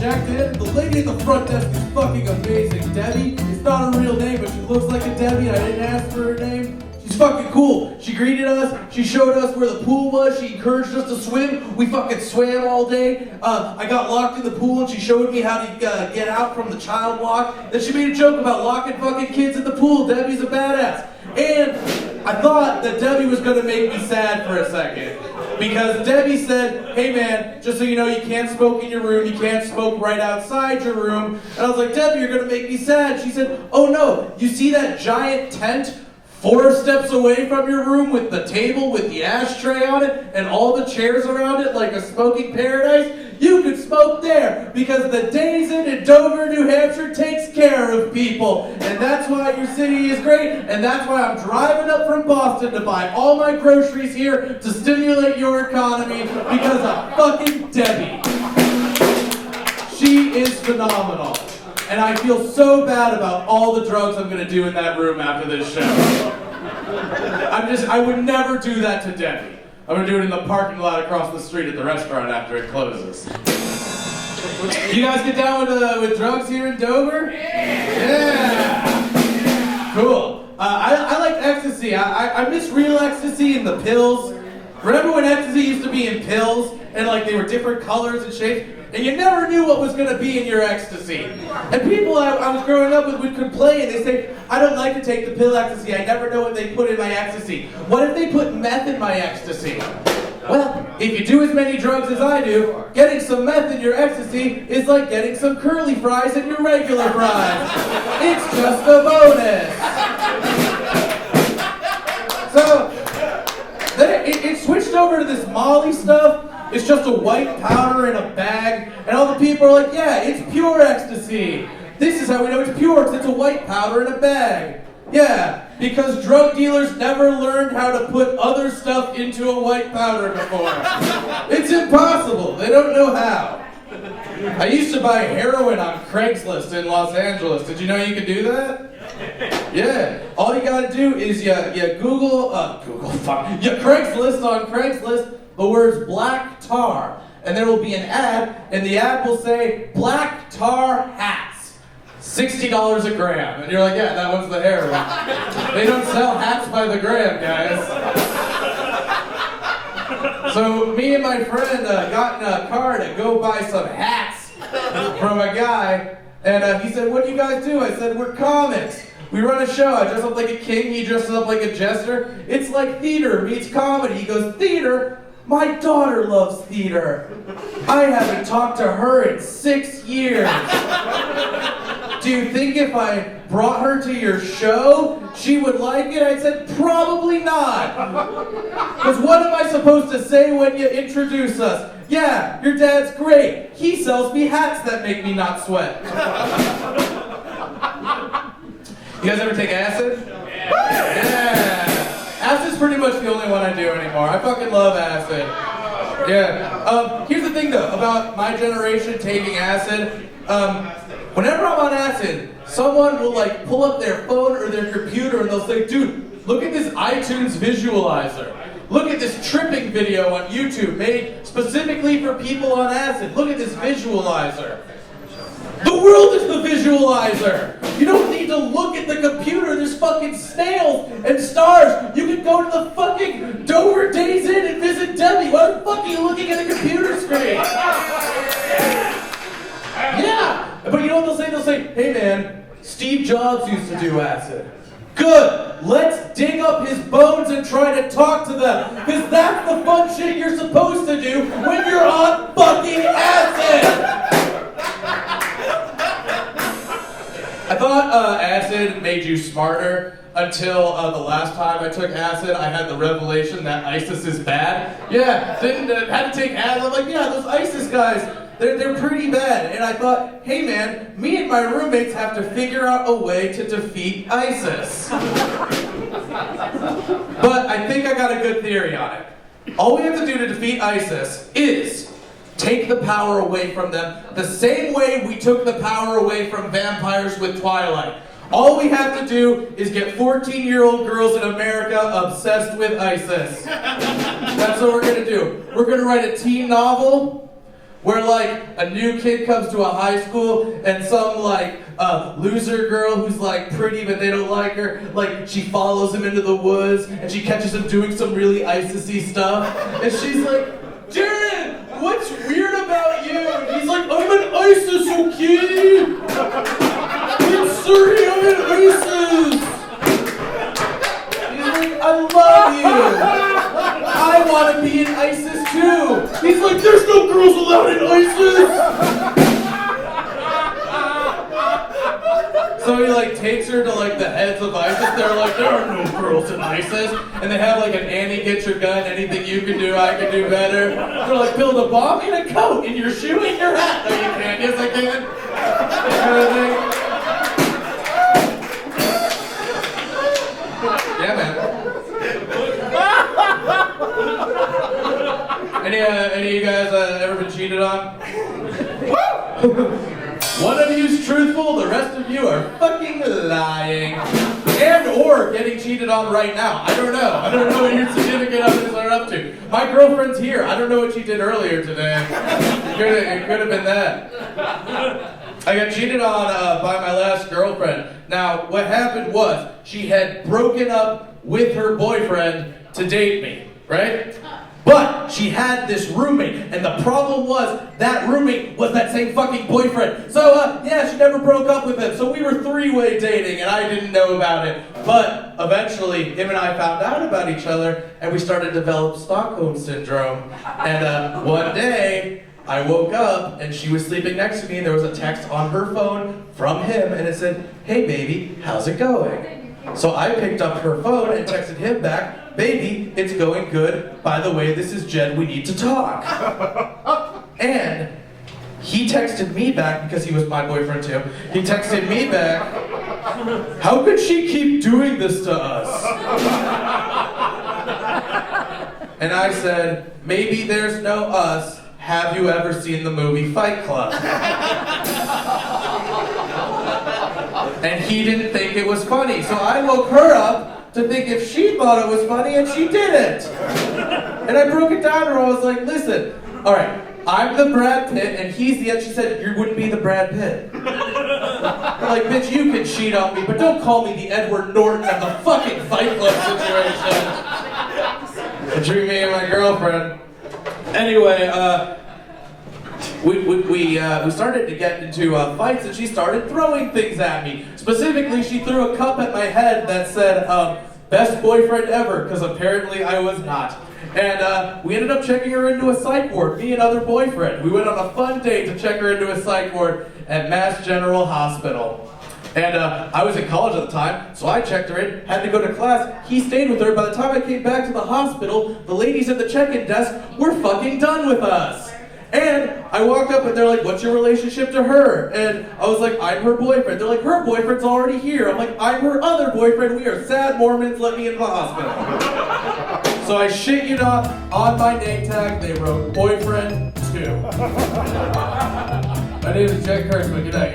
checked in. The lady at the front desk is fucking amazing. Debbie, it's not her real name, but she looks like a Debbie. I didn't ask for her name. She's fucking cool. She greeted us. She showed us where the pool was. She encouraged us to swim. We fucking swam all day. I got locked in the pool and she showed me how to get out from the child lock. Then she made a joke about locking fucking kids in the pool. Debbie's a badass. And I thought that Debbie was going to make me sad for a second. Because Debbie said, hey man, just so you know, you can't smoke in your room, you can't smoke right outside your room. And I was like, Debbie, you're gonna make me sad. She said, oh no, you see that giant tent 4 steps away from your room with the table with the ashtray on it and all the chairs around it like a smoking paradise? You could smoke there because the Days Inn in Dover, New Hampshire takes care of people. And that's why your city is great, and that's why I'm driving up from Boston to buy all my groceries here to stimulate your economy because of fucking Debbie. She is phenomenal. And I feel so bad about all the drugs I'm gonna do in that room after this show. I would never do that to Debbie. I'm gonna do it in the parking lot across the street at the restaurant after it closes. You guys get down with drugs here in Dover? Yeah! Cool. I like ecstasy. I miss real ecstasy in the pills. Remember when ecstasy used to be in pills? And like they were different colors and shapes? And you never knew what was going to be in your ecstasy. And people I was growing up with would complain. They say, I don't like to take the pill ecstasy. I never know what they put in my ecstasy. What if they put meth in my ecstasy? Well, if you do as many drugs as I do, getting some meth in your ecstasy is like getting some curly fries in your regular fries. It's just a bonus. So, then it switched over to this Molly stuff. It's just a white powder in a bag, and all the people are like, yeah, it's pure ecstasy. This is how we know it's pure, because it's a white powder in a bag. Yeah, because drug dealers never learned how to put other stuff into a white powder before. It's impossible. They don't know how. I used to buy heroin on Craigslist in Los Angeles. Did you know you could do that? Yeah. All you gotta do is you Craigslist on Craigslist the words black tar, and there will be an ad, and the ad will say black tar hats, $60 a gram, and you're like, yeah, that one's the heroin. They don't sell hats by the gram, guys. So me and my friend got in a car to go buy some hats from a guy, and he said, what do you guys do? I said, we're comics. We run a show. I dress up like a king, he dresses up like a jester. It's like theater meets comedy. He goes, theater? My daughter loves theater. I haven't talked to her in 6 years. Do you think if I brought her to your show, she would like it? I said, probably not. Because what am I supposed to say when you introduce us? Yeah, your dad's great. He sells me hats that make me not sweat. You guys ever take acid? Yeah. Acid's pretty much the only one I do anymore. I fucking love acid. Yeah. Here's the thing though, about my generation taking acid. Whenever I'm on acid, someone will like pull up their phone or their computer and they'll say, dude, look at this iTunes visualizer. Look at this tripping video on YouTube made specifically for people on acid. Look at this visualizer. The world is the visualizer. You don't need to look at the computer. There's fucking snails and stars. You can go to the fucking Dover Days Inn and visit Debbie. Why the fuck are you looking at a computer screen? Yeah. But you know what they'll say? They'll say, hey man, Steve Jobs used to do acid. Good. Let's dig up his bones and try to talk to them. Because that's the fun shit you're supposed to do when you're on fucking acid. I thought acid made you smarter until the last time I took acid. I had the revelation that ISIS is bad. Yeah, then had to take acid. I'm like, yeah, those ISIS guys, they're pretty bad. And I thought, hey man, me and my roommates have to figure out a way to defeat ISIS. But I think I got a good theory on it. All we have to do to defeat ISIS is take the power away from them the same way we took the power away from vampires with Twilight. All we have to do is get 14-year-old girls in America obsessed with ISIS. That's what we're going to do. We're going to write a teen novel where like a new kid comes to a high school and some like loser girl who's like pretty but they don't like her, like she follows him into the woods and she catches him doing some really ISIS-y stuff and she's like, Jared, what's weird about you? And he's like, I'm an ISIS, okay? I'm sorry, I'm an ISIS. He's like, I love you. I want to be in ISIS too. He's like, there's no girls allowed in ISIS. So he like takes her to like the heads of ISIS. They're like, there are no girls in ISIS. And they have like an Annie, get your gun, anything you can do, I can do better. They're like, build a bomb in a coat, in your shoe, in your hat. No, you can't. Yes, I can. That kind of thing. Yeah, man. Any of you guys ever been cheated on? One of you's truthful, the rest of you are fucking lying. And or getting cheated on right now. I don't know. I don't know what your significant others are up to. My girlfriend's here. I don't know what she did earlier today. It could have been that. I got cheated on by my last girlfriend. Now, what happened was, she had broken up with her boyfriend to date me, right? But she had this roommate, and the problem was that roommate was that same fucking boyfriend. So, yeah, she never broke up with him. So we were three-way dating, and I didn't know about it. But eventually, him and I found out about each other, and we started to develop Stockholm Syndrome. And one day, I woke up, and she was sleeping next to me, and there was a text on her phone from him, and it said, hey, baby, how's it going? So I picked up her phone and texted him back, baby, it's going good. By the way, this is Jed, we need to talk. And he texted me back, because he was my boyfriend too, he texted me back, how could she keep doing this to us? And I said, maybe there's no us. Have you ever seen the movie Fight Club? And he didn't think it was funny. So I woke her up to think if she thought it was funny, and she didn't. And I broke it down to her. I was like, listen, all right, I'm the Brad Pitt, and he's the... She said, you wouldn't be the Brad Pitt. I'm like, bitch, you can cheat on me, but don't call me the Edward Norton of the fucking Fight Club situation. Between me and my girlfriend. Anyway, we started to get into fights, and she started throwing things at me. Specifically, she threw a cup at my head that said, best boyfriend ever, because apparently I was not. And we ended up checking her into a psych ward, me and other boyfriend. We went on a fun date to check her into a psych ward at Mass General Hospital. And I was in college at the time, so I checked her in, had to go to class. He stayed with her. By the time I came back to the hospital, the ladies at the check-in desk were fucking done with us. And I walked up and they're like, what's your relationship to her? And I was like, I'm her boyfriend. They're like, her boyfriend's already here. I'm like, I'm her other boyfriend. We are sad Mormons. Let me into the hospital. So I shit you not, on my name tag, they wrote boyfriend 2. My name is Jed Kurtzman. Good night.